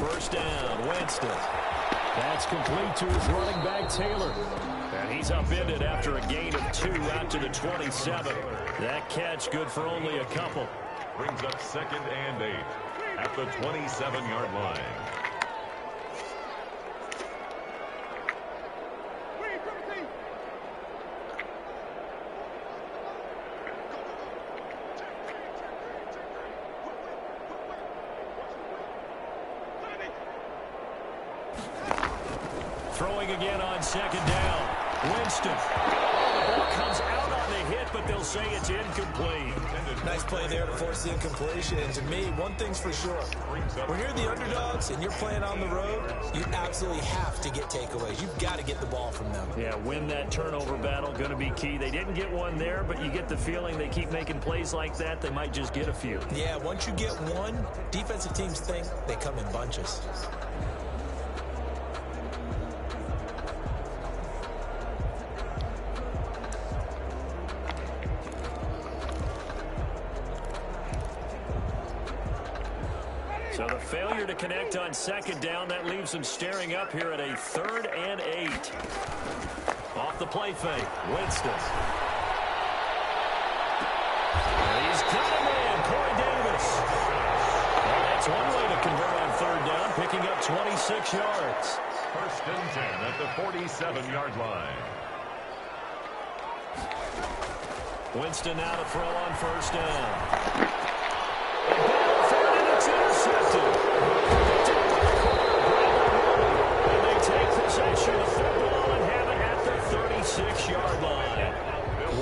First down, Winston. That's complete to his running back, Taylor. And he's upended after a gain of 2 out to the 27. That catch good for only a couple. Brings up 2nd and 8 at the 27-yard line. Throwing again on 2nd down. Winston. The ball comes out on the hit, but they'll say it's incomplete. Nice play there to force the incompletion. And to me, one thing's for sure. When you're the underdogs and you're playing on the road, you absolutely have to get takeaways. You've got to get the ball from them. Yeah, win that turnover battle, going to be key. They didn't get one there, but you get the feeling they keep making plays like that, they might just get a few. Yeah, once you get one, defensive teams think they come in bunches. So the failure to connect on 2nd down, that leaves them staring up here at a 3rd and 8. Off the play fake, Winston. He's got him in, Corey Davis. Well, that's one way to convert on 3rd down, picking up 26 yards. First and 10 at the 47-yard line. Winston now to throw on 1st down. It's intercepted. And they take possession of the football and have it at the 36-yard line.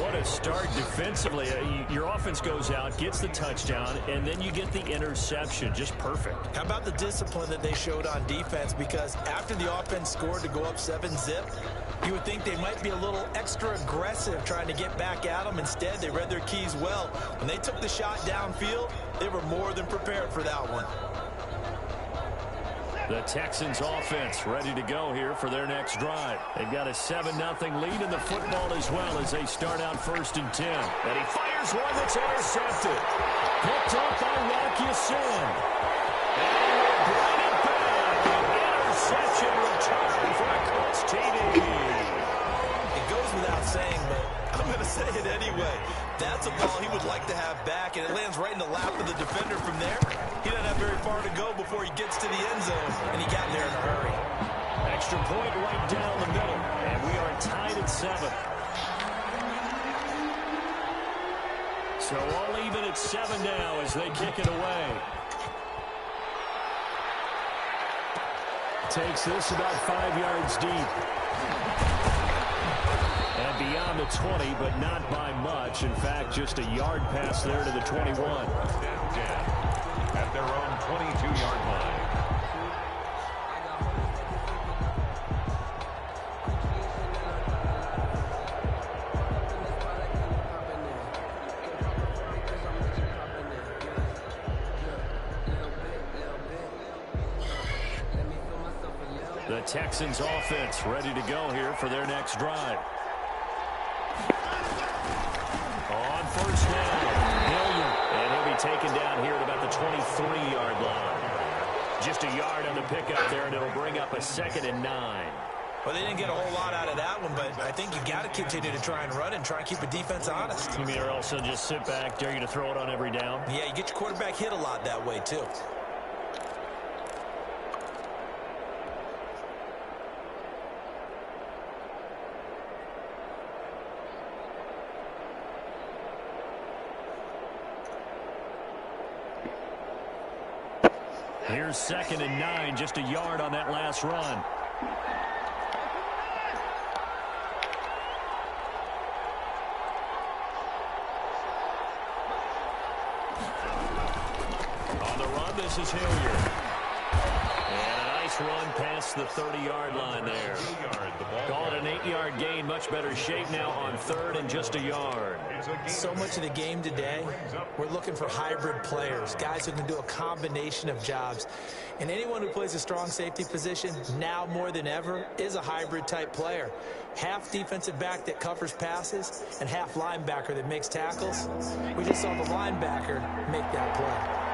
What a start defensively. Your offense goes out, gets the touchdown, and then you get the interception. Just perfect. How about the discipline that they showed on defense? Because after the offense scored to go up 7-zip, you would think they might be a little extra aggressive trying to get back at them. Instead, they read their keys well. When they took the shot downfield, they were more than prepared for that one. The Texans offense ready to go here for their next drive. They've got a 7-0 lead in the football as well as they start out 1st and 10. And he fires one that's intercepted. Picked up by Rock Ya-Sin. And we'll bring it back. An interception return for a Colts TD. It goes without saying, but I'm going to say it anyway. That's a ball he would like to have back, and it lands right in the lap of the defender from there. He doesn't have very far to go before he gets to the end zone, and he got there in a hurry. Extra point right down the middle, and we are tied at 7. So all even at 7 now as they kick it away. Takes this about 5 yards deep. And beyond the 20, but not by much. In fact, just a yard pass there to the 21. At their own 22-yard line. The Texans offense ready to go here for their next drive. On 1st down, Hilliard, and he'll be taken down here at about the 23-yard line. Just a yard on the pickup there, and it'll bring up a 2nd and 9. Well, they didn't get a whole lot out of that one, but I think you got to continue to try and run and try and keep a defense honest. You mean or else they'll just sit back, dare you to throw it on every down? Yeah, you get your quarterback hit a lot that way, too. Here's 2nd and 9, just a yard on that last run. On the run, this is Hilliard. And a nice run past the 30-yard line there. Call it an 8-yard gain. Much better shape now on 3rd and just a yard. So much of the game today, we're looking for hybrid players, guys who can do a combination of jobs. And anyone who plays a strong safety position, now more than ever, is a hybrid-type player. Half defensive back that covers passes and half linebacker that makes tackles. We just saw the linebacker make that play.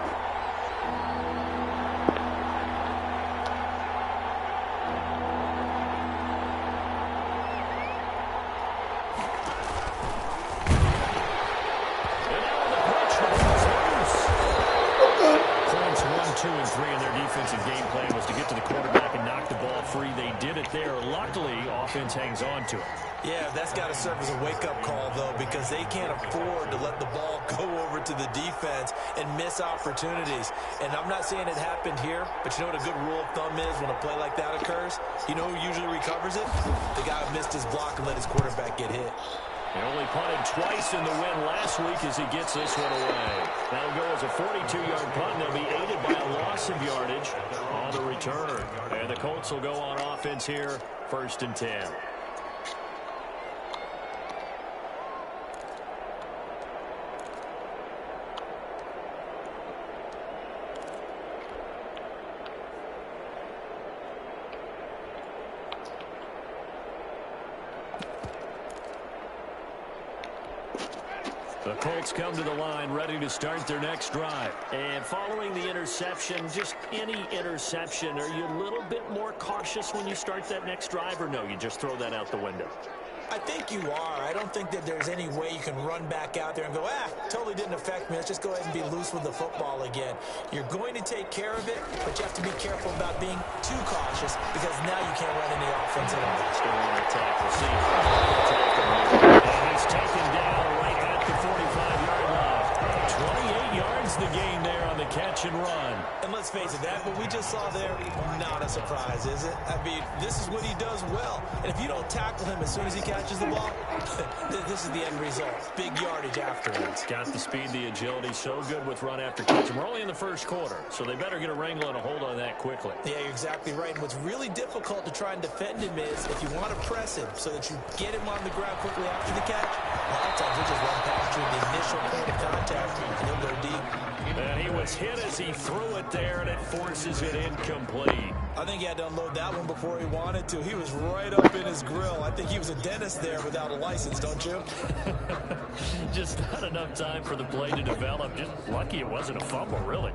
free. They did it there. Luckily, offense hangs on to it. Yeah, that's got to serve as a wake-up call, though, because they can't afford to let the ball go over to the defense and miss opportunities. And I'm not saying it happened here, but you know what a good rule of thumb is when a play like that occurs? You know who usually recovers it? The guy who missed his block and let his quarterback get hit. He only punted twice in the win last week as he gets this one away. That'll go as a 42-yard punt, and they'll be aided by a loss of yardage on the return. And the Colts will go on offense here, 1st and 10. The Colts come to the line ready to start their next drive. And following the interception, just any interception, are you a little bit more cautious when you start that next drive, or no, you just throw that out the window? I think you are. I don't think that there's any way you can run back out there and go, totally didn't affect me. Let's just go ahead and be loose with the football again. You're going to take care of it, but you have to be careful about being too cautious because now you can't run any offense at all. Let's go on the tackle. See, and he's taken down right at the 45-yard line. 28 yards the gain there on the catch and run. And let's face it, that what we just saw there, not a surprise, is it? I mean, this is what he does well. And if you don't tackle him as soon as he catches the ball, this is the end result. Big yardage afterwards. Got the speed, the agility, so good with run after catch. And we're only in the first quarter, so they better get a wrangle and a hold on that quickly. Yeah, you're exactly right. And what's really difficult to try and defend him is if you want to press him so that you get him on the ground quickly after the catch, a lot of times he'll just run past you at the initial point of contact and he'll go deep. And he was hit as he threw it there, and it forces it incomplete. I think he had to unload that one before he wanted to. He was right up in his grill. I think he was a dentist there without a license, don't you? Just not enough time for the play to develop. Just lucky it wasn't a fumble, really.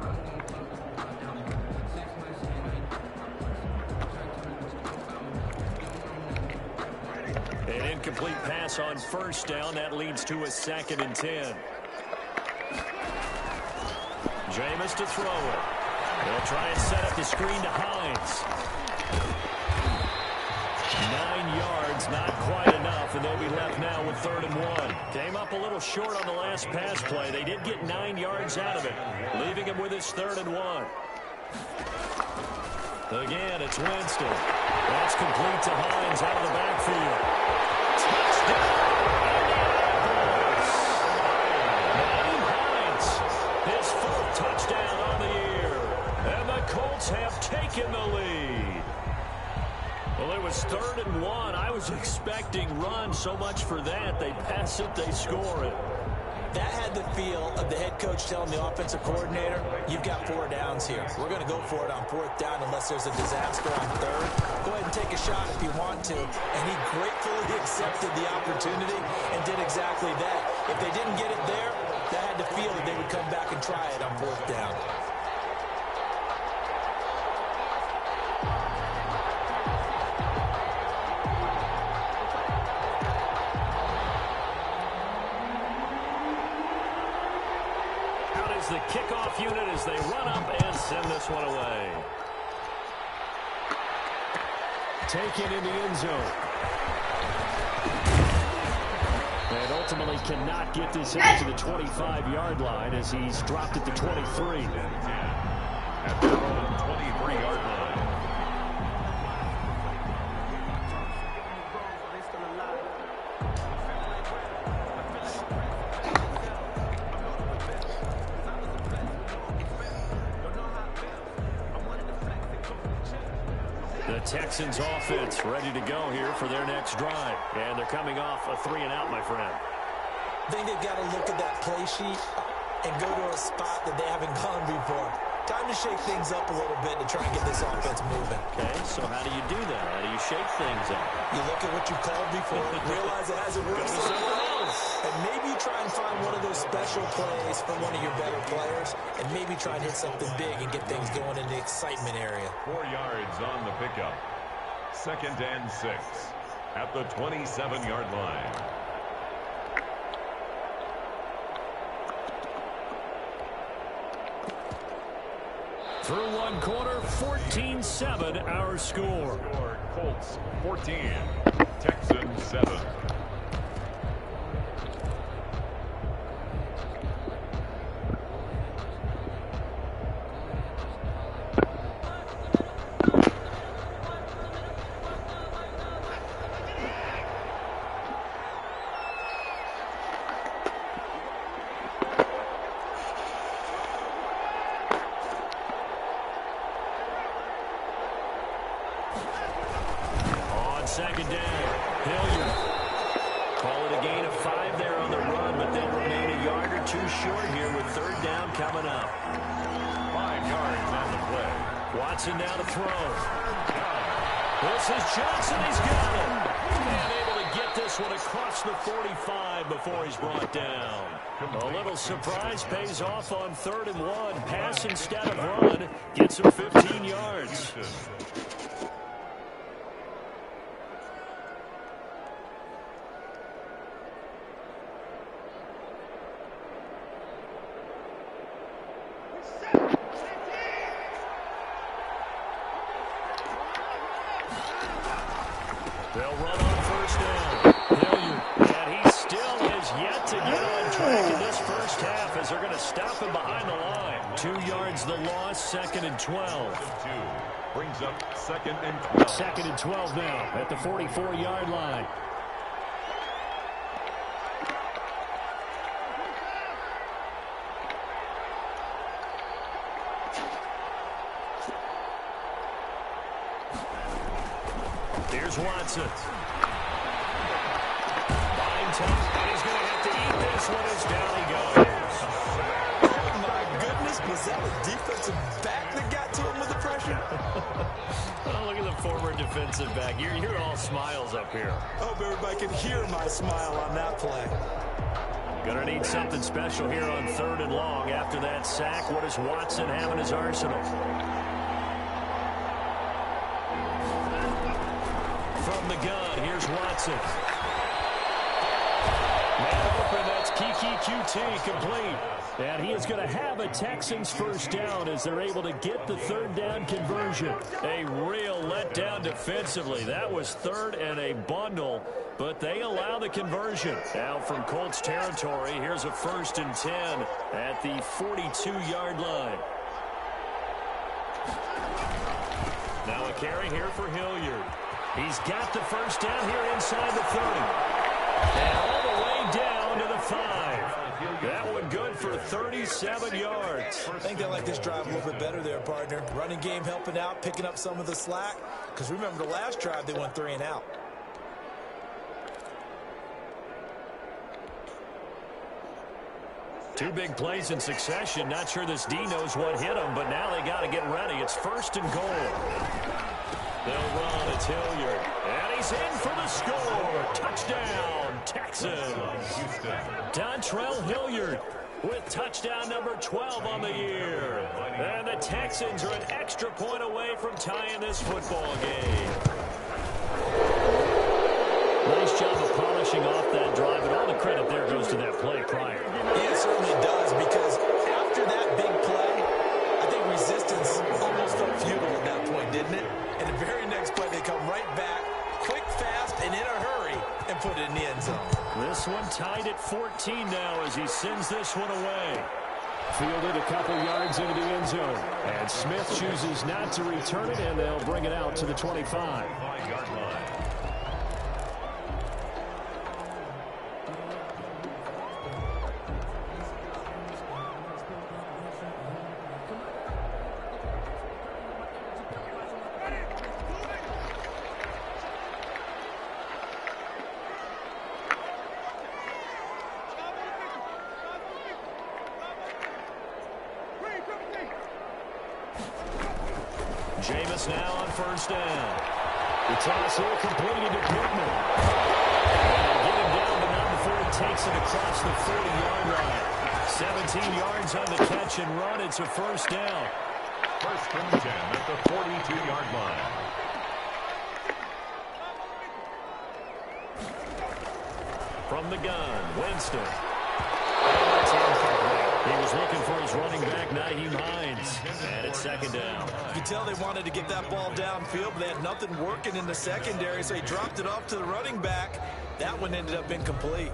An incomplete pass on 1st down. That leads to a 2nd and 10. Jameis to throw it. They'll try and set up the screen to Hines. 9 yards, not quite enough, and they'll be left now with 3rd and 1. Came up a little short on the last pass play. They did get 9 yards out of it, leaving him with his 3rd and 1. Again, it's Winston. That's complete to Hines out of the backfield. Touchdown! His 4th touchdown on the year. And the Colts have taken the lead. Well, it was 3rd and 1. I was expecting run so much for that. They pass it, they score it. That had the feel of the head coach telling the offensive coordinator, you've got 4 downs here. We're going to go for it on 4th down unless there's a disaster on 3rd. Go ahead and take a shot if you want to. And he gratefully accepted the opportunity and did exactly that. If they didn't get it there, that had the feel that they would come back and try it on 4th down. Out is the kickoff unit as they run up and send this one away. Taken in the end zone. And ultimately cannot get this out to the 25-yard line as he's dropped at the 23. At their own 23-yard line. The Texans offense ready to go here for their next drive. And they're coming off a 3-and-out, my friend. I think they've got to look at that play sheet and go to a spot that they haven't gone before. Time to shake things up a little bit to try and get this offense moving. Okay, so how do you do that? How do you shake things up? You look at what you called before, realize it hasn't worked somewhere else. And maybe try and find one of those special plays for one of your better players, and maybe try and hit something big and get things going in the excitement area. 4 yards on the pickup. 2nd and 6 at the 27-yard line. Through one quarter, 14-7 our score. Colts 14, Texans 7. Second down, Hilliard. Call it a gain of 5 there on the run, but they'll remain a yard or 2 short here with third down coming up. 5 yards on the play. Watson now to throw. This is Johnson. He's got it. And able to get this one across the 45 before he's brought down. A little surprise pays off on 3rd and 1. Pass instead of run. Gets him 15 yards. They'll run on first down. Hilliard, and he still is yet to get on track in this first half as they're going to stop him behind the line. 2 yards the loss, 2nd and 12. Brings up 2nd and 12. 2nd and 12 now at the 44-yard line. Here's Watson. Buying time, and he's going to have to eat this one as down he goes. Oh, my goodness. Was that a defensive back that got to him with the pressure? Oh, look at the former defensive back. You're all smiles up here. I hope everybody can hear my smile on that play. Going to need something special here on 3rd and long. After that sack, what does Watson have in his arsenal? From the gun, here's Watson. Man open, that's Kiki QT complete. And he is going to have a Texans first down as they're able to get the 3rd down conversion. A real letdown defensively. That was 3rd and a bundle, but they allow the conversion. Now from Colts territory, here's a 1st and 10 at the 42-yard line. Now a carry here for Hilliard. He's got the first down here inside the 30. And all the way down to the 5. That one good for 37 yards. I think they like this drive a little bit better there, partner. Running game helping out, picking up some of the slack. Because remember the last drive, they went 3 and out. Two big plays in succession. Not sure this D knows what hit him, but now they got to get ready. It's 1st and goal. They'll run. It's Hilliard. And he's in for the score. Touchdown, Texans. Dontrell Hilliard with touchdown number 12 on the year. And the Texans are an extra point away from tying this football game. Nice job of polishing off that drive, and all the credit there goes to that play prior. Yeah, it certainly does, because after that big play, I think resistance almost felt futile at that point, didn't it? And the very next play, they come right back, quick, fast, and in a hurry, and put it in the end zone. This one tied at 14 now as he sends this one away. Fielded a couple yards into the end zone. And Smith chooses not to return it, and they'll bring it out to the 25. Jameis now on first down. The toss here completed to Pittman. And they get him down, but not before he takes it across the 40-yard line. 17 yards on the catch and run. It's a first down. 1st and 10 at the 42-yard line. From the gun, Winston. And that's incomplete. He was looking for his is running back Nyheim Hines. And it's second down. You can tell they wanted to get that ball downfield, but they had nothing working in the secondary, so he dropped it off to the running back. That one ended up incomplete.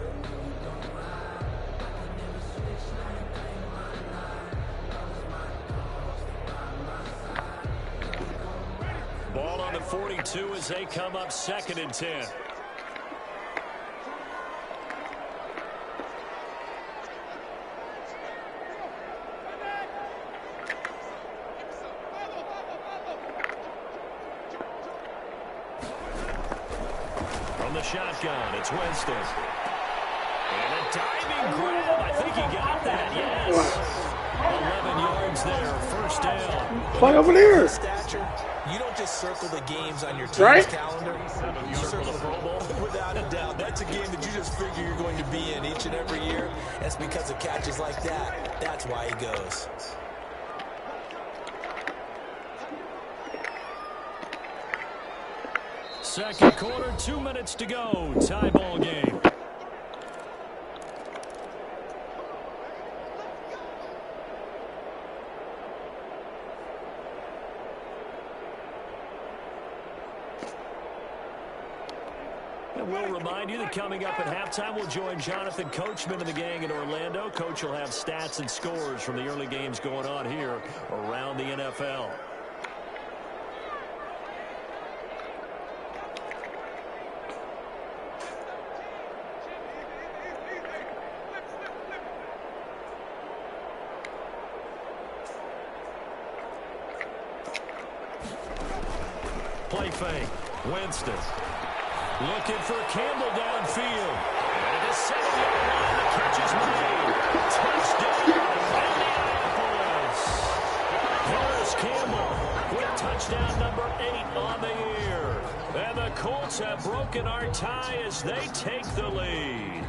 Ball on the 42 as they come up 2nd and 10. From the shotgun, it's Winston. And a diving grab. I think he got that, yes. 11 yards there, first down. Play over there. Stature, you don't just circle the games on your team's calendar. You circle the Pro Bowl. Without a doubt. That's a game that you just figure you're going to be in each and every year. That's because of catches like that. That's why he goes. Second quarter, 2 minutes to go. Tie ball game. And we'll remind you that coming up at halftime, we'll join Jonathan Coachman and the gang in Orlando. Coach will have stats and scores from the early games going on here around the NFL. Play fake. Winston. Looking for Campbell downfield. And it is 7-yard line. The catch is made. Touchdown, Indianapolis. Harris Campbell with touchdown number 8 on the year. And the Colts have broken our tie as they take the lead.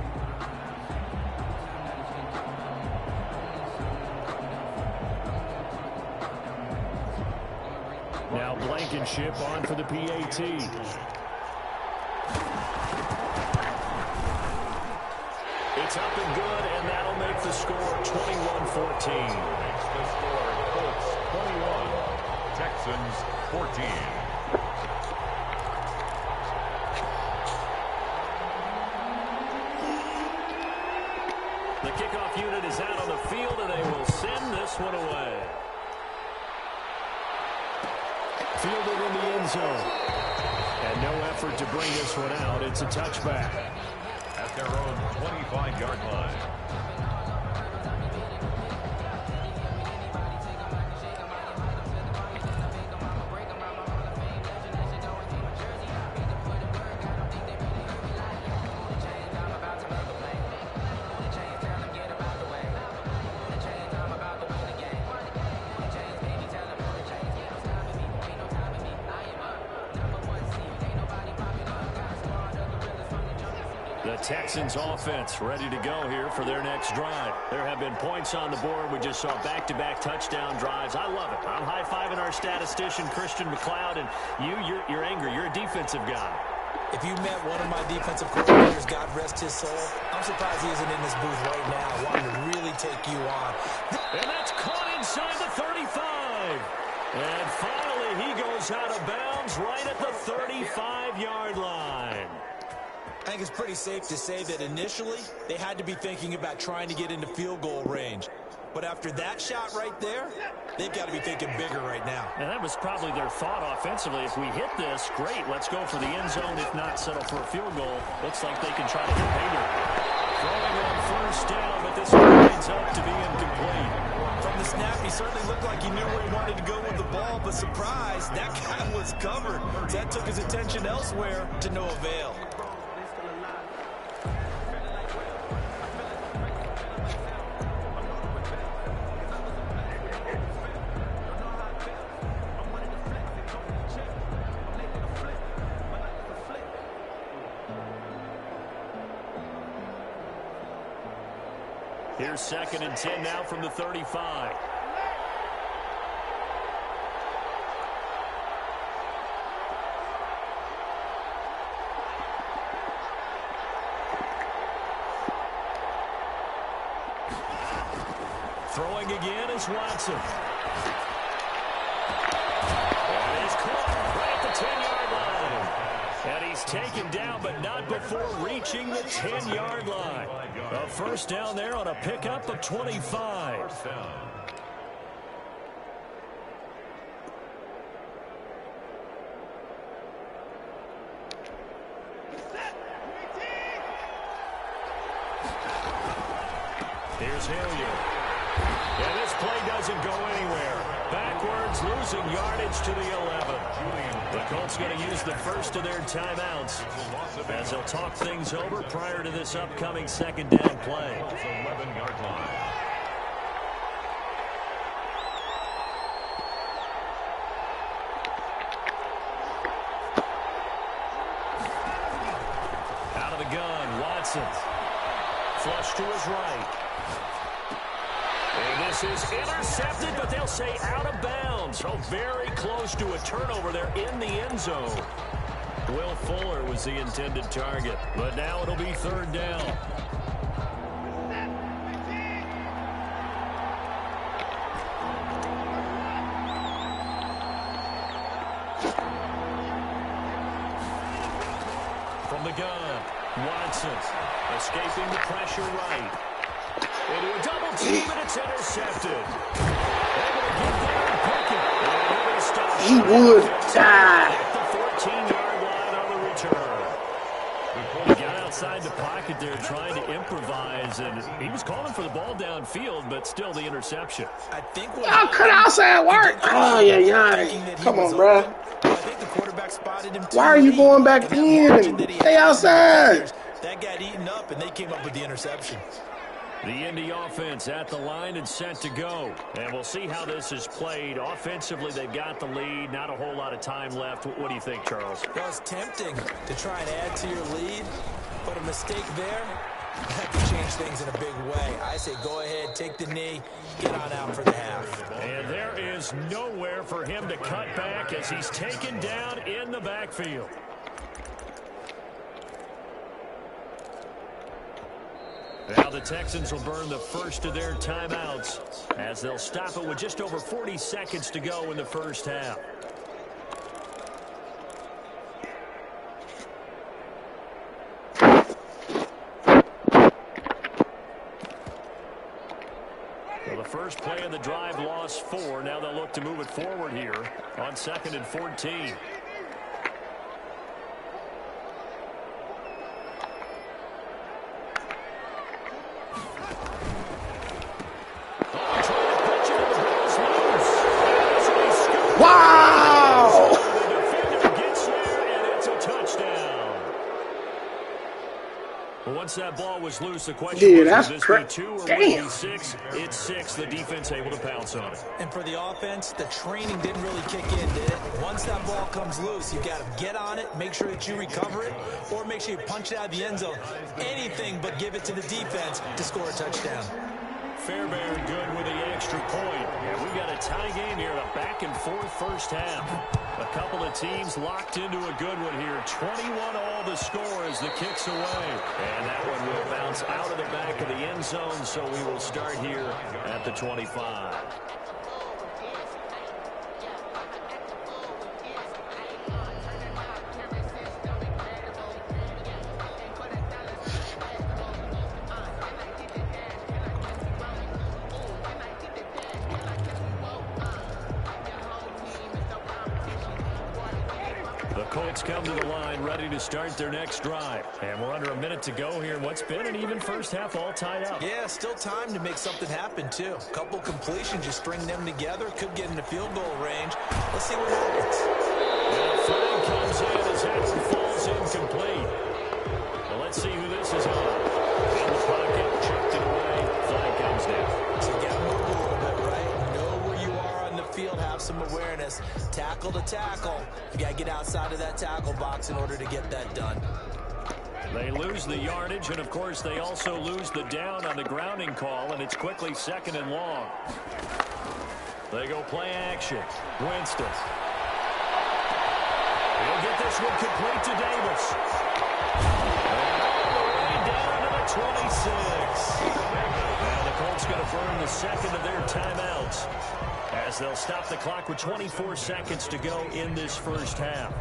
Now Blankenship on for the PAT. It's up and good, and that'll make the score 21-14. Makes the score Colts 21, Texans 14. The kickoff unit is out on the field, and they will send this one away. Fielded in the end zone. And no effort to bring this one out. It's a touchback. At their own 25-yard line. Texans offense ready to go here for their next drive. There have been points on the board. We just saw back-to-back touchdown drives. I love it. I'm high-fiving our statistician, Christian McLeod, and you're angry. You're a defensive guy. If you met one of my defensive coordinators, God rest his soul, I'm surprised he isn't in this booth right now wanting to really take you on. And that's caught inside the 35. And finally, he goes out of bounds right at the 35-yard line. I think it's pretty safe to say that initially they had to be thinking about trying to get into field goal range. But after that shot right there, they've got to be thinking bigger right now. And that was probably their thought offensively. If we hit this, great, let's go for the end zone. If not, settle for a field goal. Looks like they can try to get bigger. Throwing on first down, but this one ends up to be incomplete. From the snap, he certainly looked like he knew where he wanted to go with the ball, but surprise, that guy was covered. That took his attention elsewhere to no avail. Here's 2nd and 10 now from the 35. Throwing again is Watson. And he's caught right at the 10-yard line. And he's taken down, but not before reaching the 10-yard line. A first down there on a pickup of 25. Here's Hilliard. And this play doesn't go anywhere. Backwards, losing yardage to the 11. The Colts going to use the first of their timeouts as they'll talk things over prior to this upcoming second down play. 11-yard line. Out of the gun, Watson. Flush to his right. And this is intercepted, but they'll say out of bounds. So very close to a turnover there in the end zone. Will Fuller was the intended target, but now it'll be third down. From the gun, Watson escaping the pressure right. Into a double team, and it's intercepted. Able to get there and pick it. And he'll stop. He would die. At the 14-yard line on the return. He got outside the pocket there trying to improvise, and he was calling for the ball downfield, but still the interception. I think Y'all cut outside work. Oh, yeah. Come on, bro. I think the quarterback spotted him. Why are you going back in? Stay outside. That got eaten up, and they came up with the interception. The Indy offense at the line and set to go. And we'll see how this is played. Offensively, they've got the lead. Not a whole lot of time left. What do you think, Charles? Well, it's tempting to try and add to your lead, but a mistake there, that can change things in a big way. I say go ahead, take the knee, get on out for the half. And there is nowhere for him to cut back as he's taken down in the backfield. Now the Texans will burn the first of their timeouts as they'll stop it with just over 40 seconds to go in the first half. Well, the first play of the drive lost 4. Now they'll look to move it forward here on 2nd and 14. Wow! The defender gets there, and it's a touchdown. Well, once that ball was loose, the question was, that's will this be 2 or will it be 6? It's 6. The defense able to pounce on it. And for the offense, the training didn't really kick in, did it? Once that ball comes loose, you got to get on it, make sure that you recover it, or make sure you punch it out of the end zone. Anything but give it to the defense to score a touchdown. Fairbairn good with the extra point. And we got a tie game here, a back-and-forth first half. A couple of teams locked into a good one here. 21-all the score as the kick's away. And that one will bounce out of the back of the end zone, so we will start here at the 25. Colts come to the line, ready to start their next drive. And we're under a minute to go here in what's been an even first half, all tied up. Yeah, still time to make something happen, too. A couple completions, you string them together, could get into field goal range. Let's see what happens. And a flag comes in as that falls incomplete. Well, let's see who this is on. In the pocket, checked it away, flag comes down. So you got to move a little bit, right? Know where you are on the field, have some awareness. Tackle to tackle. You got to get outside of that tackle box in order to get that done. They lose the yardage, and of course they also lose the down on the grounding call, and it's quickly 2nd and long. They go play action. Winston. He'll get this one complete to Davis. And all the way down to the 26. And the Colts going to burn the second of their timeouts, as they'll stop the clock with 24 seconds to go in this first half.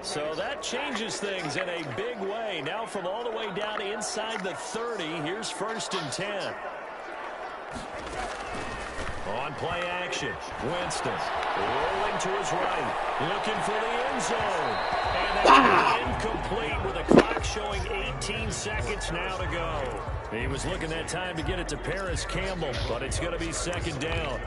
So that changes things in a big way. Now from all the way down inside the 30, here's 1st and 10. On play action, Winston rolling to his right, looking for the end zone. And that's incomplete with a clock showing 18 seconds now to go. He was looking that time to get it to Paris Campbell, but it's going to be 2nd down.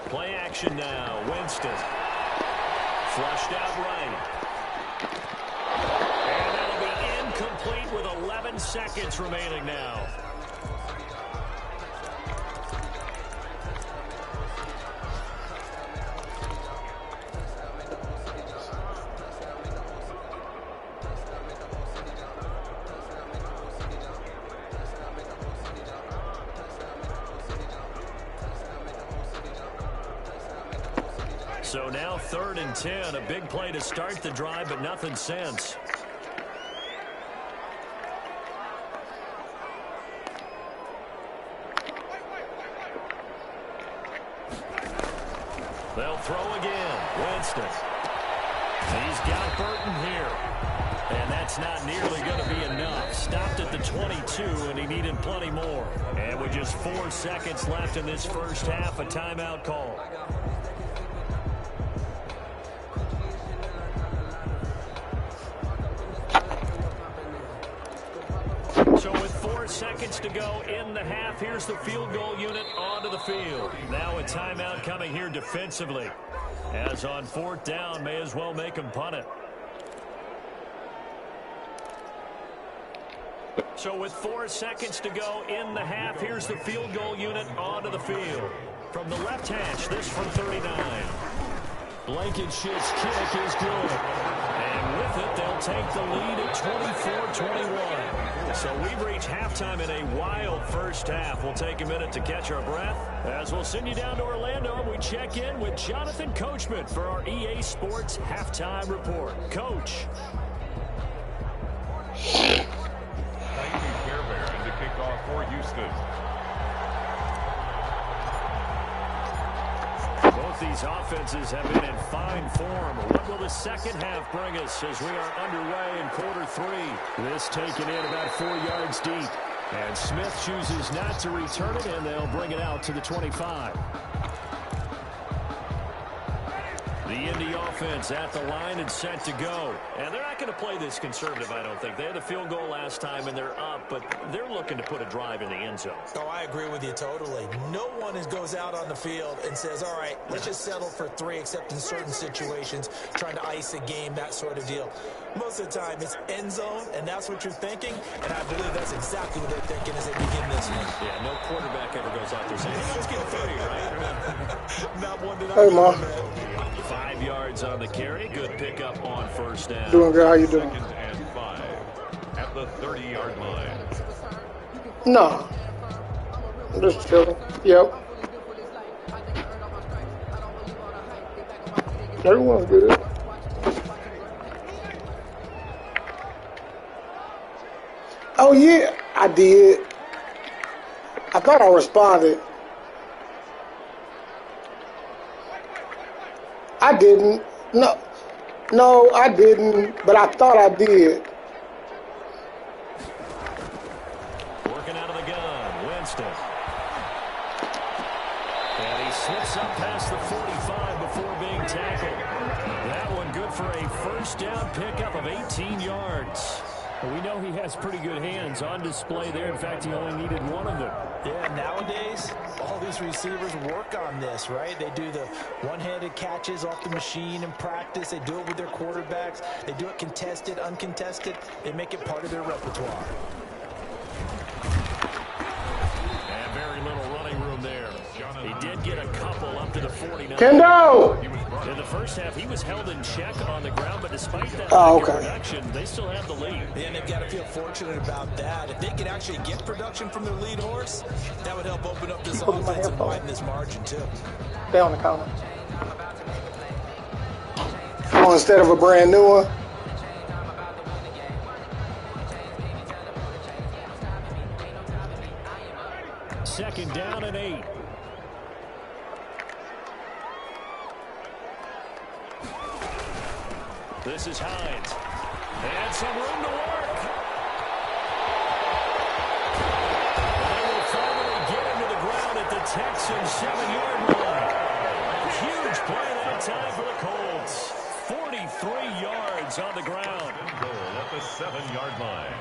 Play action now. Winston. Flushed out right. And that'll be incomplete with 11 seconds remaining now. So now 3rd and 10, a big play to start the drive, but nothing since. They'll throw again. Winston. He's got Burton here. And that's not nearly going to be enough. Stopped at the 22, and he needed plenty more. And with just 4 seconds left in this first half, a timeout call. So with 4 seconds to go in the half, here's the field goal unit onto the field. Now a timeout coming here defensively. As on 4th down, may as well make him punt it. So with 4 seconds to go in the half, here's the field goal unit onto the field. From the left hash, this from 39. Blankenship's kick is good. And with it, they'll take the lead at 24-21. So we've reached halftime in a wild first half. We'll take a minute to catch our breath as we'll send you down to Orlando and we check in with Jonathan Coachman for our EA Sports Halftime Report. Coach. Thank you, Care Bear, and to kick off for Houston. Both these offenses have been in fine form. What will the second half bring us as we are underway in quarter 3? This taken in about 4 yards deep. And Smith chooses not to return it, and they'll bring it out to the 25. The Indy offense at the line and set to go. And they're not going to play this conservative, I don't think. They had the field goal last time, and they're up, but they're looking to put a drive in the end zone. Oh, I agree with you totally. No one goes out on the field and says, all right, let's just settle for 3, except in certain situations, trying to ice a game, that sort of deal. Most of the time, it's end zone, and that's what you're thinking, and I believe that's exactly what they're thinking as they begin this one. Yeah, no quarterback ever goes out there saying, hey, let's get 30, right? Not one that Hey, Ma. 5 yards on the carry. Good pickup on first down. Doing good. How you doing? 2nd and 5 at the 30-yard line. No. I'm just chilling. Yep. Everyone's good. Oh, yeah, I did. I thought I responded. I didn't. No, I didn't, but I thought I did. Working out of the gun, Winston. And he slips up past the 45 before being tackled. That one good for a first down pickup of 18 yards. Well, we know he has pretty good hands on display there. In fact, he only needed one of them. Yeah, nowadays, all these receivers work on this, right? They do the one-handed catches off the machine in practice. They do it with their quarterbacks. They do it contested, uncontested. They make it part of their repertoire. And very little running room there. He did get a couple up to the 49. Kendo! In the first half, he was held in check on the ground, but despite that production, they still have the lead. And they've got to feel fortunate about that. If they could actually get production from their lead horse, that would help open up this offense and widen this margin, too. Stay on the counter. Oh, instead of a brand new one. Second down and 8. This is Hines. And some room to work. They will finally get him to the ground at the Texans' 7-yard line. Huge play that time for the Colts. 43 yards on the ground. Goal at the 7-yard line.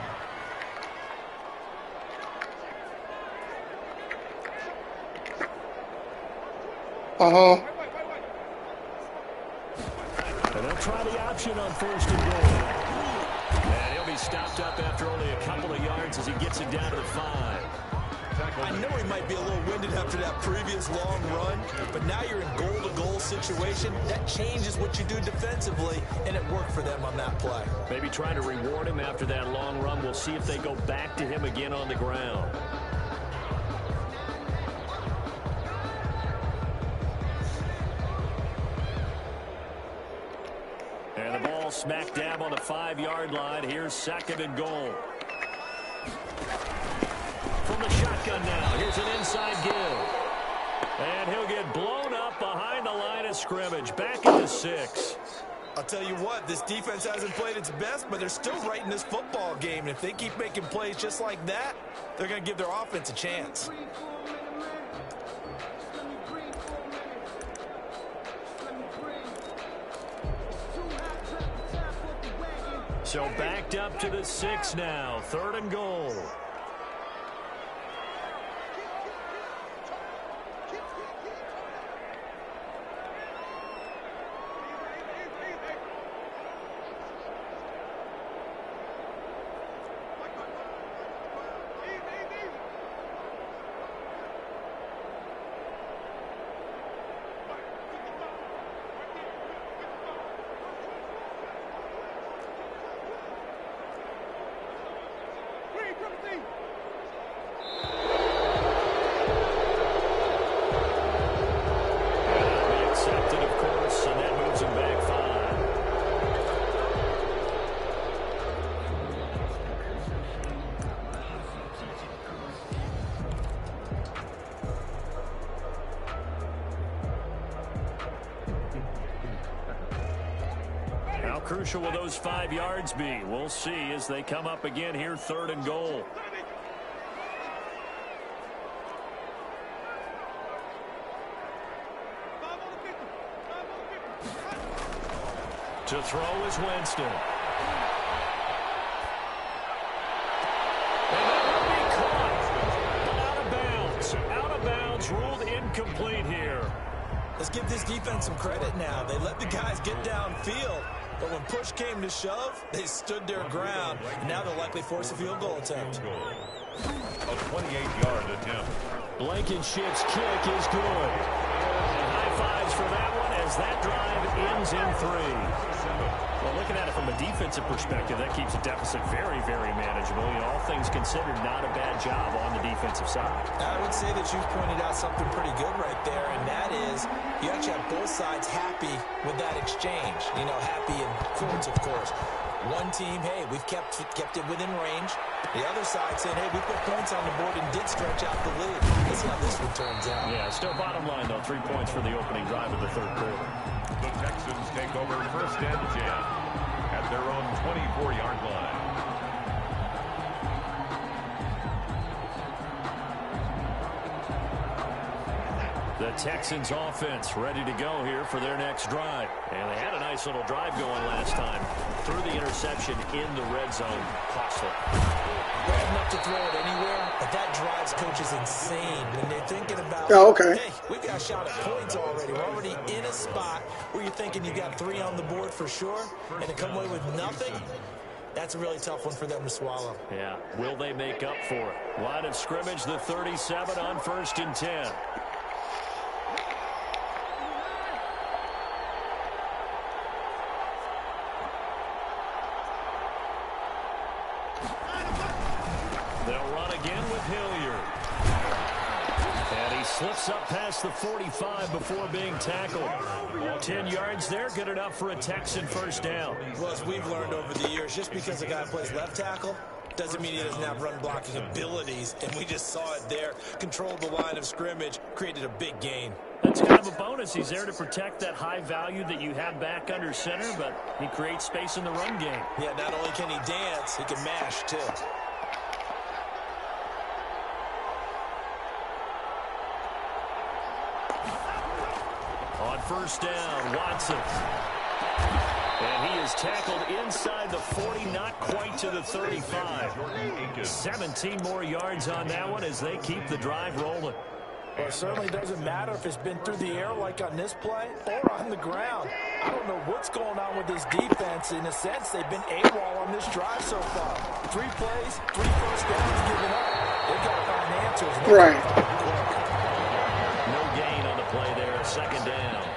And they'll try the option on first and goal. And he'll be stopped up after only a couple of yards as he gets it down to the 5. I know he might be a little winded after that previous long run, but now you're in goal-to-goal situation. That changes what you do defensively, and it worked for them on that play. Maybe trying to reward him after that long run. We'll see if they go back to him again on the ground. And the ball smack dab on the 5-yard line. Here's second and goal. From the shotgun now. Here's an inside give. And he'll get blown up behind the line of scrimmage. Back at the 6. I'll tell you what, this defense hasn't played its best, but they're still right in this football game. And if they keep making plays just like that, they're going to give their offense a chance. So backed up to the 6 now. Third and goal. How crucial will those 5 yards be? We'll see as they come up again here, third and goal. To throw is Winston. And that will be caught. But out of bounds. Out of bounds, ruled incomplete here. Let's give this defense some credit now. They let the guys get downfield. But when push came to shove, they stood their ground. And now they'll likely force a field goal attempt. A 28-yard attempt. Blankenship's kick is good. And high fives for that one as that drive ends in 3. Well, looking at it from a defensive perspective, that keeps the deficit very, very manageable. You know, all things considered, not a bad job on the defensive side. I would say that you've pointed out something pretty good right there, and that is you actually have both sides happy with that exchange. You know, happy in quotes, of course. One team, hey, we've kept it within range. The other side saying, hey, we put points on the board and did stretch out the lead. Let's see how this one turns out. Yeah, still bottom line, though, 3 points for the opening drive of the third quarter. The Texans take over first and 10 at their own 24-yard line. The Texans offense ready to go here for their next drive. And they had a nice little drive going last time. Threw the interception in the red zone. Costly. Well enough to throw it anywhere, but that drives coaches insane when they're thinking about, hey, we've got a shot at points already. We're already in a spot where you're thinking you got 3 on the board for sure, and to come away with nothing, that's a really tough one for them to swallow. Yeah, will they make up for it? Line of scrimmage, the 37 on 1st and 10. They'll run again with Hilliard. And he slips up past the 45 before being tackled. 10 yards there, good enough for a Texan first down. Well, as we've learned over the years, just because a guy plays left tackle doesn't mean he doesn't have run-blocking abilities, and we just saw it there. Controlled the line of scrimmage, created a big gain. That's kind of a bonus. He's there to protect that high value that you have back under center, but he creates space in the run game. Yeah, not only can he dance, he can mash, too. On first down, Watson. And he is tackled inside the 40, not quite to the 35. 17 more yards on that one as they keep the drive rolling. Well, it certainly doesn't matter if it's been through the air like on this play or on the ground. I don't know what's going on with this defense. In a sense, they've been AWOL on this drive so far. 3 plays, 3 first downs given up. They've got to find answers. Right. No gain on the play there, second down.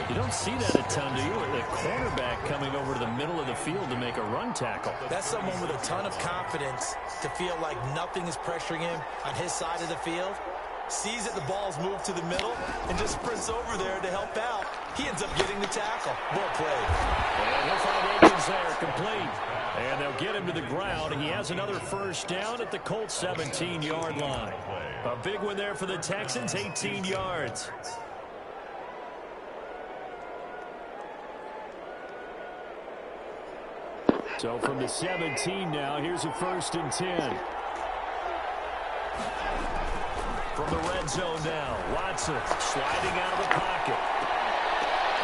You don't see that a ton, do you? The cornerback coming over to the middle of the field to make a run tackle. That's someone with a ton of confidence to feel like nothing is pressuring him on his side of the field. Sees that the ball's moved to the middle and just sprints over there to help out. He ends up getting the tackle. Well played. And he'll find Akins there, complete. And they'll get him to the ground. He has another first down at the Colts 17-yard line. A big one there for the Texans, 18 yards. So from the 17 now, here's a 1st and 10. From the red zone now, Watson sliding out of the pocket.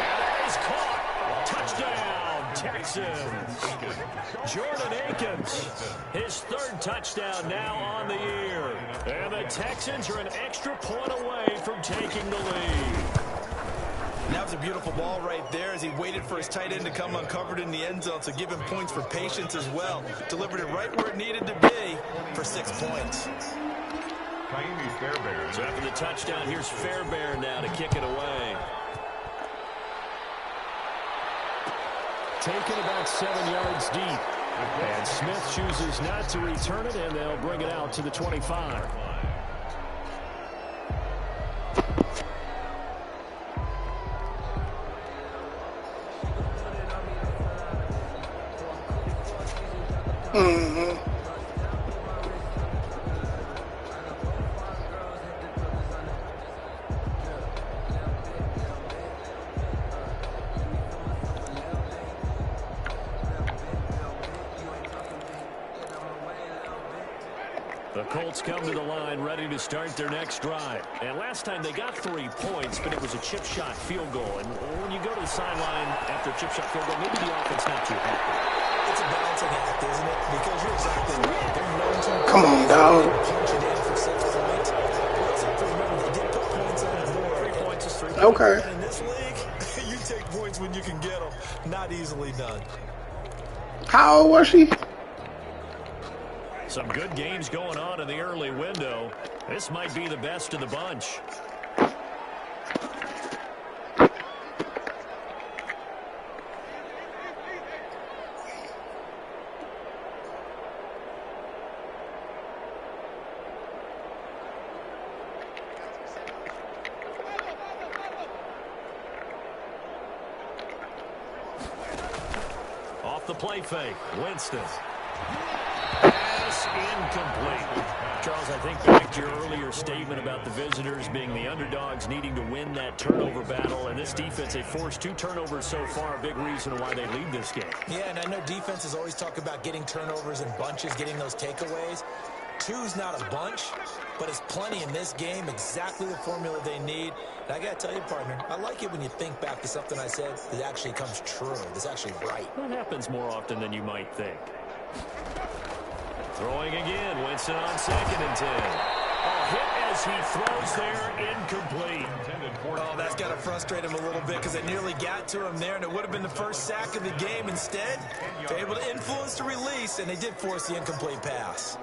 And that is caught. Touchdown, Texans. Jordan Akins, his 3rd touchdown now on the year. And the Texans are an extra point away from taking the lead. That was a beautiful ball right there as he waited for his tight end to come uncovered in the end zone, so give him points for patience as well. Delivered it right where it needed to be for 6 points. So after the touchdown, here's Fairbairn now to kick it away. Taken about 7 yards deep. And Smith chooses not to return it, and they'll bring it out to the 25. Mm-hmm. The Colts come to the line ready to start their next drive. And last time they got 3 points, but it was a chip shot field goal. And when you go to the sideline after a chip shot field goal, maybe the offense not too happy. It's a balancing act, isn't it? Because you're exactly right. They're known to Come on, dog. punch it in for 6 points. Let's have to remember they did put points on the board. 3 points is 3 points. Okay. And in this league, you take points when you can get them. Not easily done. How old was she? Some good games going on in the early window. This might be the best of the bunch. Off the play fake, Winston. Pass incomplete. Charles, I think back to your earlier statement about the visitors being the underdogs needing to win that turnover battle, and this defense, they forced 2 turnovers so far, a big reason why they lead this game. Yeah, and I know defenses always talk about getting turnovers in bunches, getting those takeaways. Two's not a bunch, but it's plenty in this game, exactly the formula they need. And I got to tell you, partner, I like it when you think back to something I said that actually comes true, that's actually right. That happens more often than you might think. Throwing again, Winston on 2nd and 10. A hit as he throws there, incomplete. Oh, that's got to frustrate him a little bit because they nearly got to him there, and it would have been the first sack of the game. Instead, they're able to influence the release, and they did force the incomplete pass.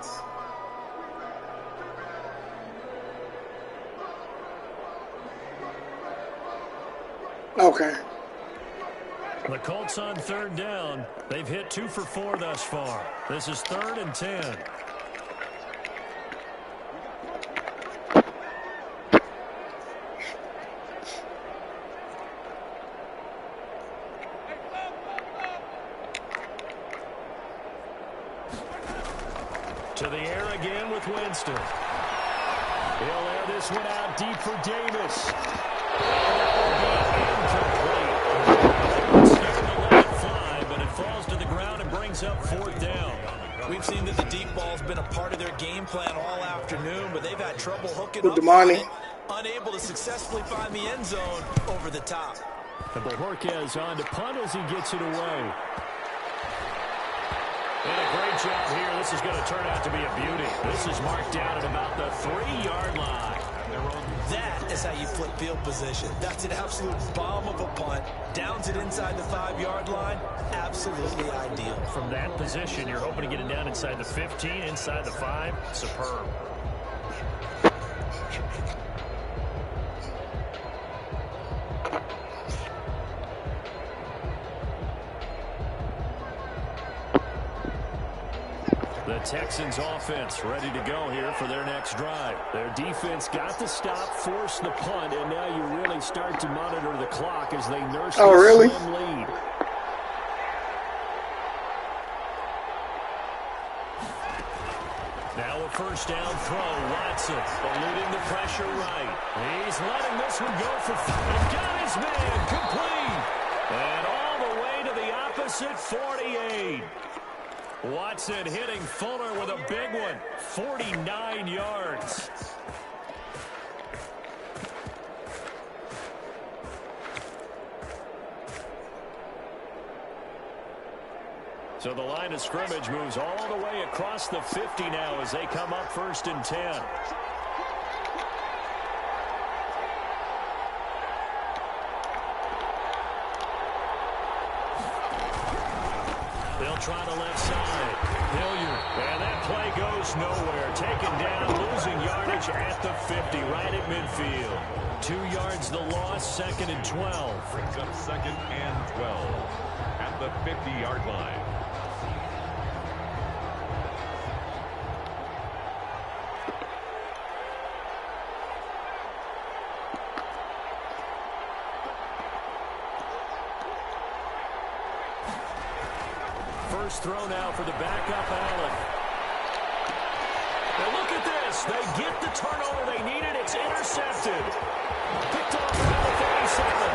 Okay. The Colts on 3rd down. They've hit 2 for 4 thus far. This is 3rd and 10. To the air again with Winston. He'll air this one out deep for Davis. But it falls to the ground and brings up 4th down. We've seen that the deep ball's been a part of their game plan all afternoon, but they've had trouble hooking with up the money. Unable to successfully find the end zone over the top. And Bojorquez on to punt as he gets it away. And a great job here. This is going to turn out to be a beauty. This is marked down at about the 3-yard line. That is how you flip field position. That's an absolute bomb of a punt. Downs it inside the 5-yard line. Absolutely ideal. From that position, you're hoping to get it down inside the 15, inside the 5. Superb. The Texans offense ready to go here for their next drive. Their defense got the stop, forced the punt, and now you really start to monitor the clock as they nurse the slim lead. Now a 1st down throw. Watson eluding the pressure right. He's letting this one go for 5. Got his man complete. And all the way to the opposite 48. Watson hitting Fuller with a big one. 49 yards. So the line of scrimmage moves all the way across the 50 now as they come up 1st and 10. They'll try the left side. Hilliard. And that play goes nowhere. Taken down, losing yardage at the 50, right at midfield. 2 yards the loss, 2nd and 12. Brings up 2nd and 12 at the 50-yard line. First throw now for the backup, Allen. Now look at this. They get the turnover they needed. It's intercepted. Picked off around the 37.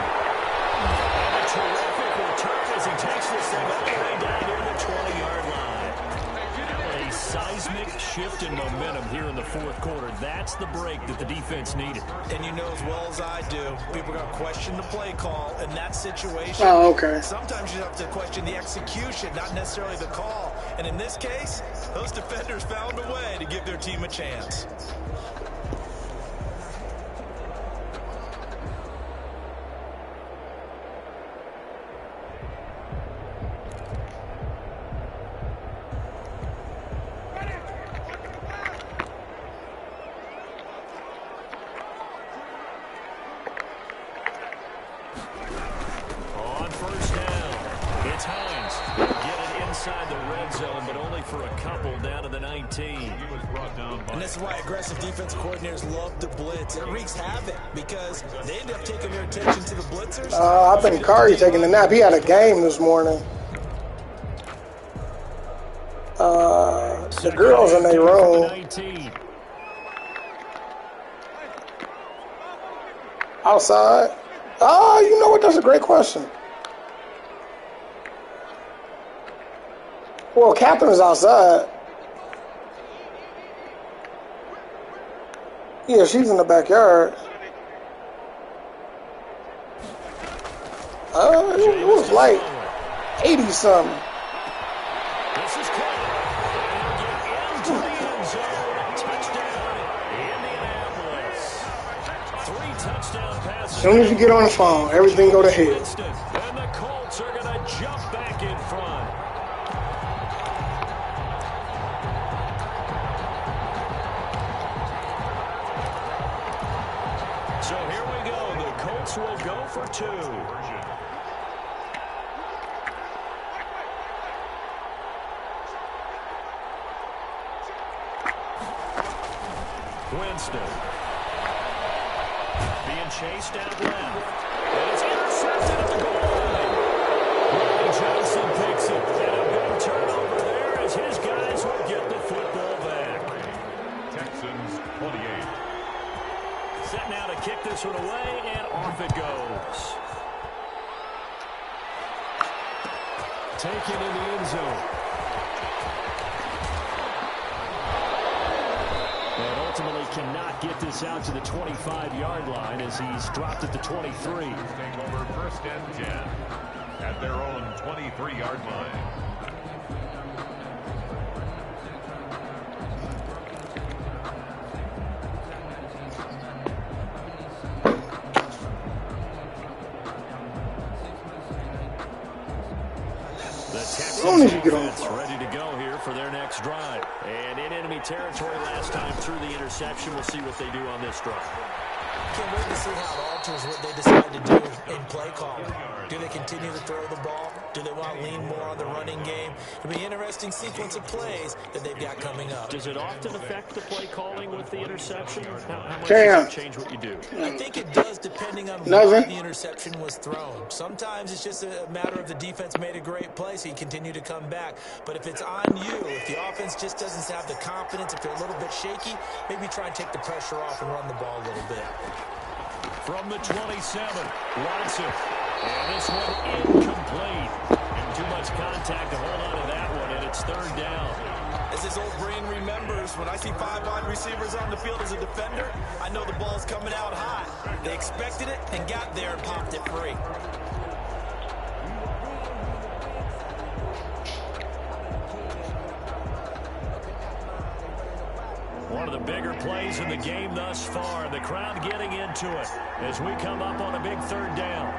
And a terrific return as he takes this thing all the way down near the 20-yard line. A seismic shift in momentum here in the 4th quarter. That's the break that the defense needed. And you know as well as I do, people are going to question the play call in that situation. Oh, okay. Sometimes you have to question the execution, not necessarily the call. And in this case, those defenders found a way to give their team a chance. And this is why aggressive defensive coordinators love to blitz. It wreaks havoc because they end up taking their attention to the blitzers. I think Kari taking a nap. He had a game this morning. The girls in their room. Outside? Oh, you know what? That's a great question. Well, Catherine's outside. Yeah, she's in the backyard. It was like 80-something. This is caught. And he'll get into the end zone. Touchdown, Indianapolis. 3 touchdown passes. As soon as you get on the phone, everything go to hell. And the Colts are going to jump back in front. So here we go. The Colts will go for 2. Winston. Being chased out left. And it's intercepted at the goal line. Ronnie Johnson picks it. And a big turnover there as his guys will get the football back. Texans 28. Set now to kick this one away, and off it goes. Taken in the end zone. And ultimately cannot get this out to the 25-yard line as he's dropped at the 23. Take over 1st and 10 at their own 23-yard line. As soon as you get on the ready to go here for their next drive. And in enemy territory last time through the interception. We'll see what they do on this drive. Can't wait to see how it alters what they decide to do in play calling. Do they continue to throw the ball? Do they want to lean more on the running game? It'll be an interesting sequence of plays that they've got coming up. Does it often affect the play calling with the interception? How much does it change what you do? I think it does depending on why the interception was thrown. Sometimes it's just a matter of the defense made a great play, so you continue to come back. But if it's on you, if the offense just doesn't have the confidence, if they're a little bit shaky, maybe try and take the pressure off and run the ball a little bit. From the 27, Watson. And this one incomplete. And too much contact to hold on to that one, and it's 3rd down. As his old brain remembers, when I see 5 wide receivers on the field as a defender, I know the ball's coming out hot. They expected it and got there and popped it free. One of the bigger plays in the game thus far. The crowd getting into it as we come up on a big 3rd down.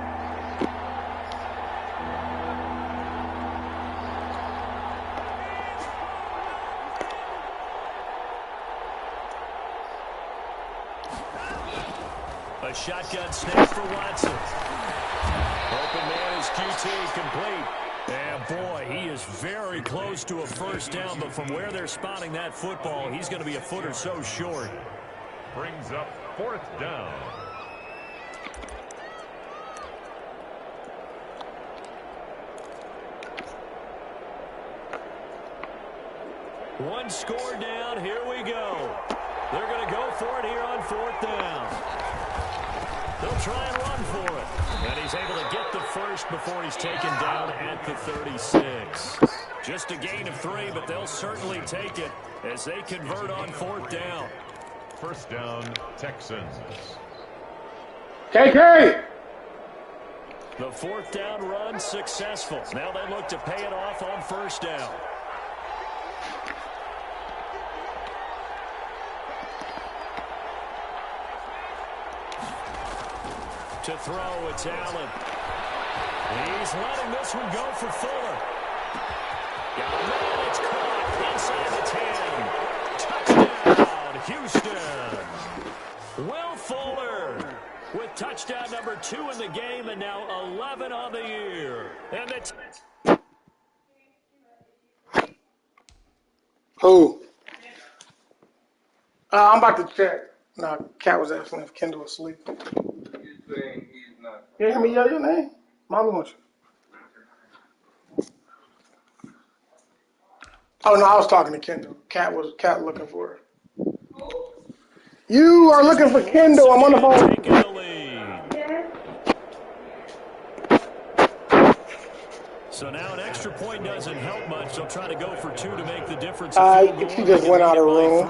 A shotgun snap for Watson. Open man is QT complete. And boy, he is very close to a 1st down, but from where they're spotting that football, he's going to be a foot or so short. Brings up 4th down. One score down, here we go. They're going to go for it here on 4th down. They'll try and run for it. And he's able to get the first before he's taken down at the 36. Just a gain of 3, but they'll certainly take it as they convert on 4th down. 1st down, Texans. KK! The 4th down run successful. Now they look to pay it off on 1st down. To throw, it's Allen. He's letting this one go for Fuller. Got a man, it's caught inside the 10. Touchdown, Houston. Will Fuller with touchdown number 2 in the game and now 11 on the year. And it's... Who? I'm about to check. No, Cat was asking if Kendall was asleep. You hear me yell your name? Mommy wants you. Oh no, I was talking to Kendall. Cat looking for her. You are looking for Kendall. I'm on the phone. So now an extra point doesn't help much. They'll try to go for 2 to make the difference. She just went out of the room.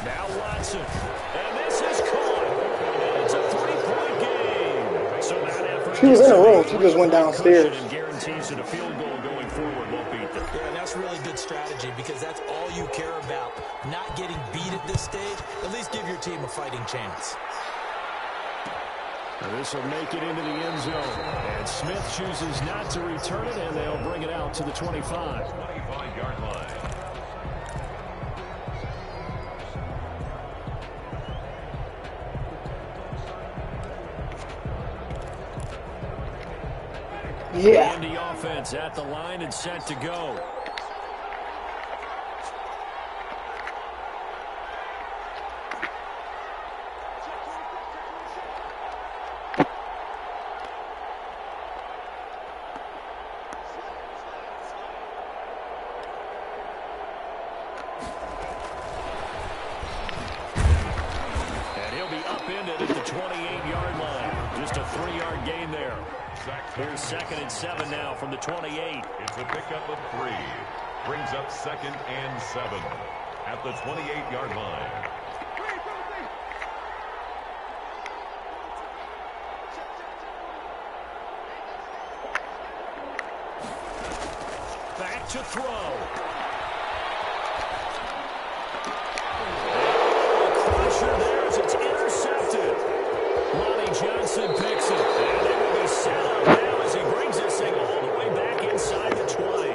Now Watson. And this is caught. And it's a 3-point game. So that effort. She was in the room. She just went downstairs. And guarantees that a field goal going forward won't beat them. Yeah, that's really good strategy because that's all you care about. Not getting beat at this stage. At least give your team a fighting chance. And this will make it into the end zone. And Smith chooses not to return it, and they'll bring it out to the 25. 25-yard line. Yeah. And the offense at the line and set to go. Here's 2nd and 7 now from the 28. It's a pickup of 3. Brings up 2nd and 7 at the 28-yard line. Back to throw. Crusher there as it's intercepted. Lonnie Johnson picks it. And it will be set up now as he brings this thing all the way back inside the 20.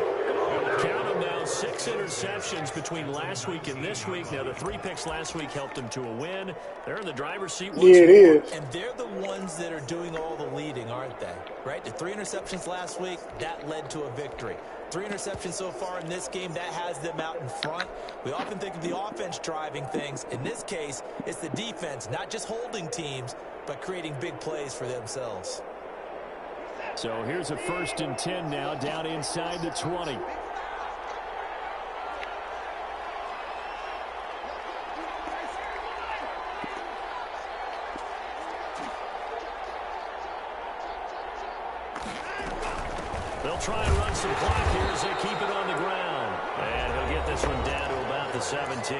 Count them now, 6 interceptions between last week and this week. Now, the 3 picks last week helped them to a win. They're in the driver's seat. Yeah, it is. And they're the ones that are doing all the leading, aren't they? Right? The 3 interceptions last week, that led to a victory. 3 interceptions so far in this game, that has them out in front. We often think of the offense driving things. In this case, it's the defense, not just holding teams, but creating big plays for themselves. So here's a 1st and 10 now down inside the 20. They'll try and run some clock here as they keep it on the ground. And he'll get this one down to about the 17.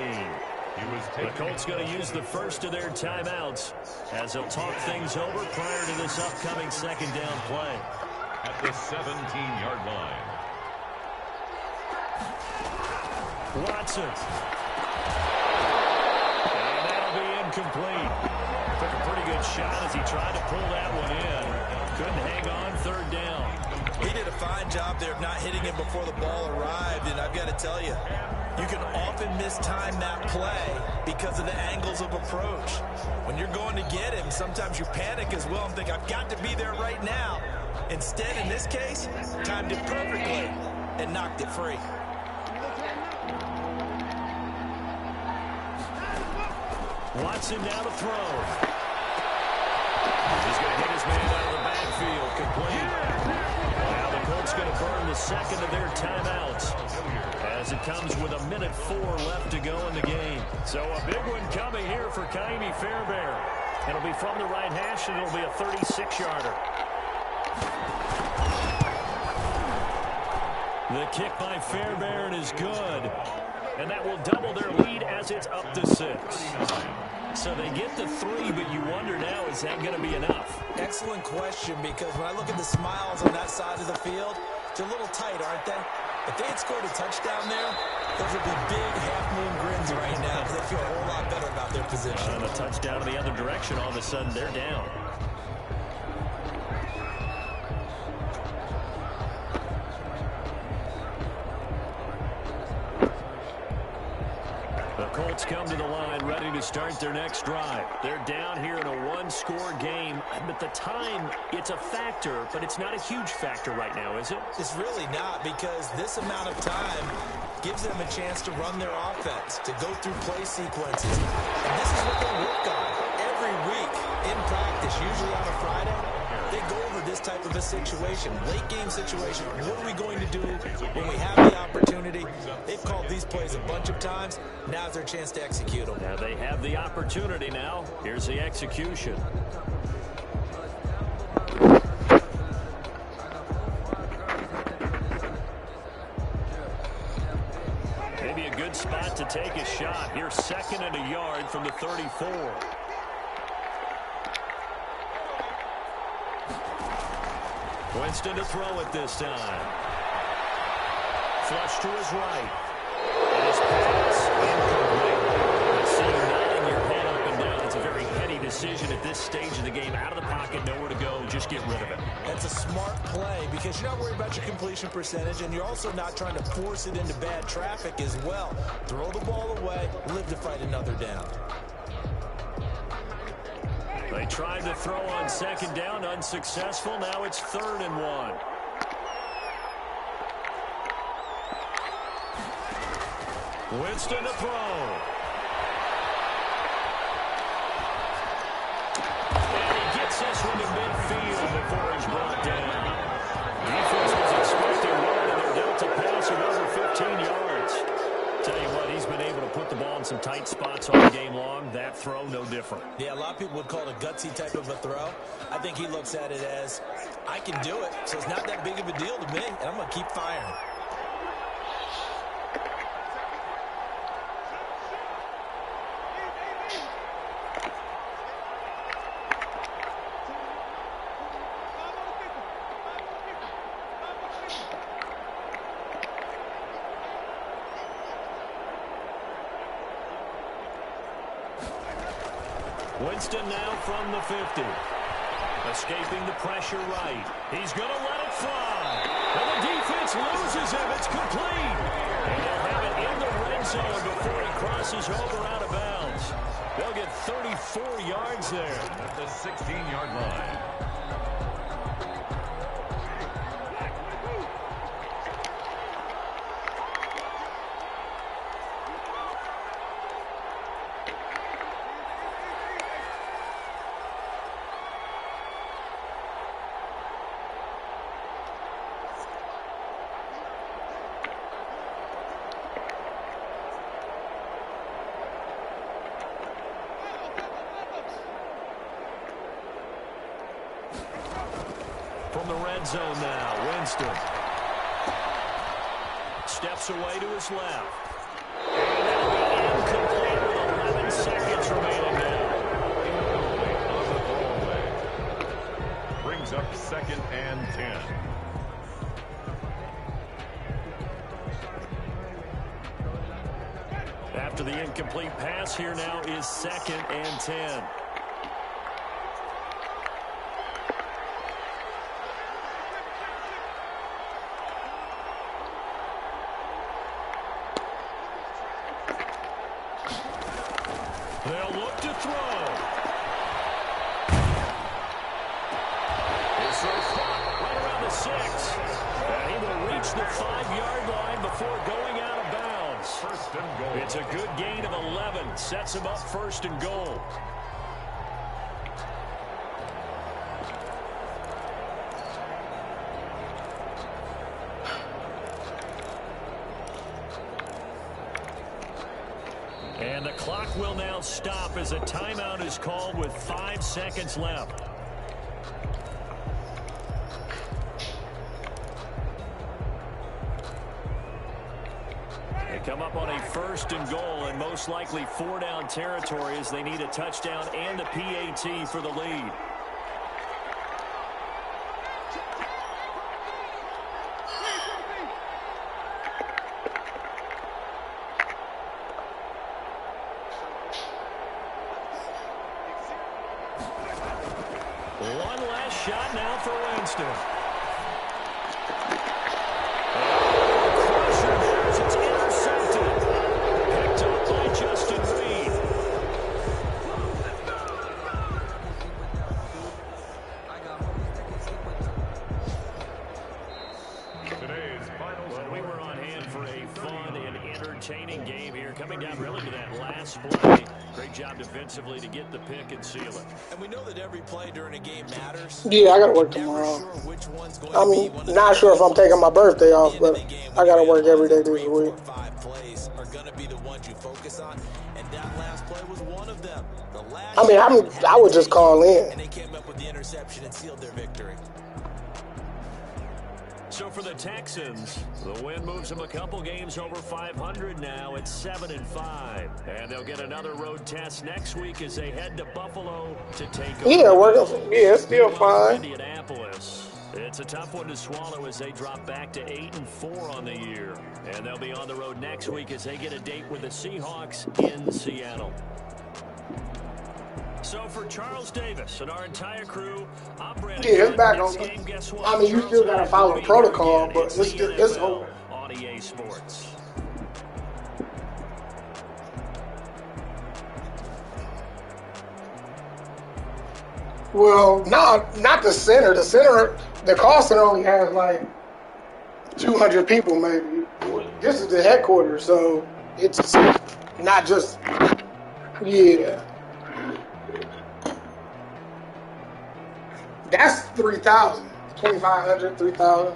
The Colts going to use the first of their timeouts as they'll talk things over prior to this upcoming 2nd down play. At the 17-yard line. Watson. And that'll be incomplete. Took a pretty good shot as he tried to pull that one in. Couldn't hang on 3rd down. He did a fine job there of not hitting him before the ball arrived, and I've got to tell you, you can often mistime that play because of the angles of approach. When you're going to get him, sometimes you panic as well and think, I've got to be there right now. Instead, in this case, timed it perfectly and knocked it free. Watson now to throw. He's going to hit his man out of the backfield, complete. Now the Colts going to burn the 2nd of their timeouts as it comes with 1:04 left to go in the game. So a big one coming here for Kaimi Fairbairn. It'll be from the right hash, and it'll be a 36-yarder. The kick by Fairbairn is good, and that will double their lead as it's up to 6. So they get the 3, but you wonder now, is that going to be enough? Excellent question, because when I look at the smiles on that side of the field, they're a little tight, aren't they? If they had scored a touchdown there, those would be big half-moon grins right now because they feel a whole lot better about their position. And a touchdown in the other direction, all of a sudden they're down. The Colts come to the line ready to start their next drive. They're down here in a 1-score game. At the time, it's a factor, but it's not a huge factor right now, is it? It's really not, because this amount of time gives them a chance to run their offense, to go through play sequences. And this is what they work on every week in practice, usually on a Friday. They go over this type of a situation, late game situation. What are we going to do when we have the opportunity? They've called these plays a bunch of times. Now's their chance to execute them. Now they have the opportunity now. Here's the execution. Maybe a good spot to take a shot. Here's 2nd and a yard from the 34. Winston to throw it this time. Flush to his right. And his pass incomplete. I see you nodding your head up and down. It's a very heady decision at this stage of the game. Out of the pocket, nowhere to go. Just get rid of it. That's a smart play because you're not worried about your completion percentage, and you're also not trying to force it into bad traffic as well. Throw the ball away, live to fight another down. They tried to throw on 2nd down, unsuccessful. Now it's 3rd and 1. Winston to throw. And he gets this one to midfield before he's brought down. Defense was expecting one, and they're dealt to pass of over 15 yards. Tell you what, he's been able to put the ball in some tight spots all game long. That throw, no different. Yeah, a lot of people would call it a gutsy type of a throw. I think he looks at it as, I can do it, so it's not that big of a deal to me, and I'm going to keep firing. Winston now from the 50. Escaping the pressure right. He's going to let it fly. And the defense loses him. It's complete. And they'll have it in the red zone before he crosses over out of bounds. They'll get 34 yards there. At the 16-yard line. From the red zone now, Winston. Steps away to his left. And incomplete with 11 seconds remaining now. Brings up 2nd and 10. After the incomplete pass, here now is 2nd and 10. They'll look to throw. His throw caught right around the 6. And he will reach the 5-yard line before going out of bounds. 1st and goal. It's a good gain of 11. Sets him up 1st and goal. And the clock will now stop as a timeout is called with 5 seconds left. They come up on a 1st and goal and most likely 4-down territory as they need a touchdown and a PAT for the lead. One last shot now for Winston. Pressure there as it's intercepted. Picked up by Justin Reed. Today's final. Well, we were on hand for a fun and entertaining game here. Coming down really to that last play. Great job defensively to get the pick and seal it. And we know that every play during a game matters. Yeah, I got to work tomorrow. I'm not sure if I'm taking my birthday off, but I got to work every day this week. 5 plays are going to be the ones you focus on, and that last play was one of them. I would just call in. And they came up with the interception and sealed their victory. So for the Texans, the win moves them a couple games over 500 now at 7-5. And they'll get another road test next week as they head to Buffalo to take on it's still fine. Indianapolis. It's a tough one to swallow as they drop back to 8-4 on the year. And they'll be on the road next week as they get a date with the Seahawks in Seattle. So for Charles Davis and our entire crew, I'm Brandon. Yeah, it's back on. I mean, you still got to follow the protocol, but it's over. On EA Sports. Well, not the center. The call center only has like 200 people, maybe. This is the headquarters, so it's not just, yeah. That's 3,000, 2,500, 3,000.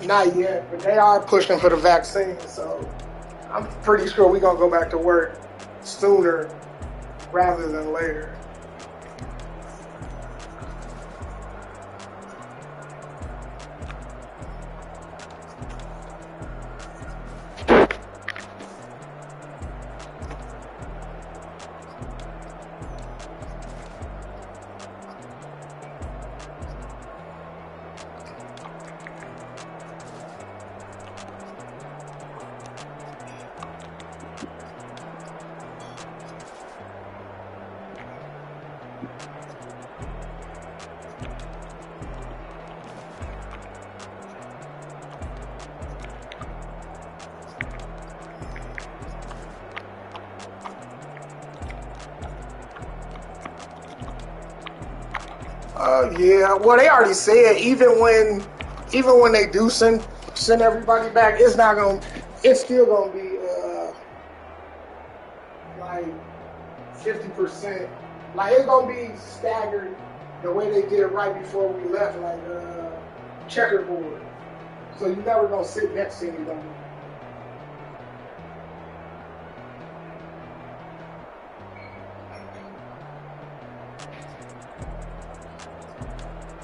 Not yet, but they are pushing for the vaccine, so I'm pretty sure we're going to go back to work sooner rather than later. Yeah, well, they already said even when they do send everybody back, it's still gonna be like 50%. Like it's gonna be staggered the way they did it right before we left, like checkerboard. So you never gonna sit next to anybody.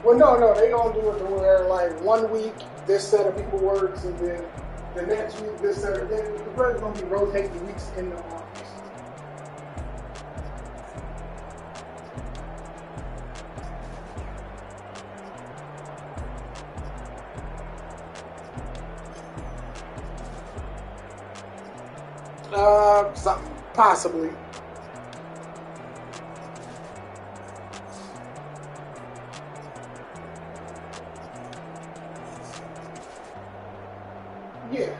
Well, no, they don't do it to where like 1 week this set of people works, and then the next week this set of the president's gonna be rotating weeks in the office. Something possibly. Yeah.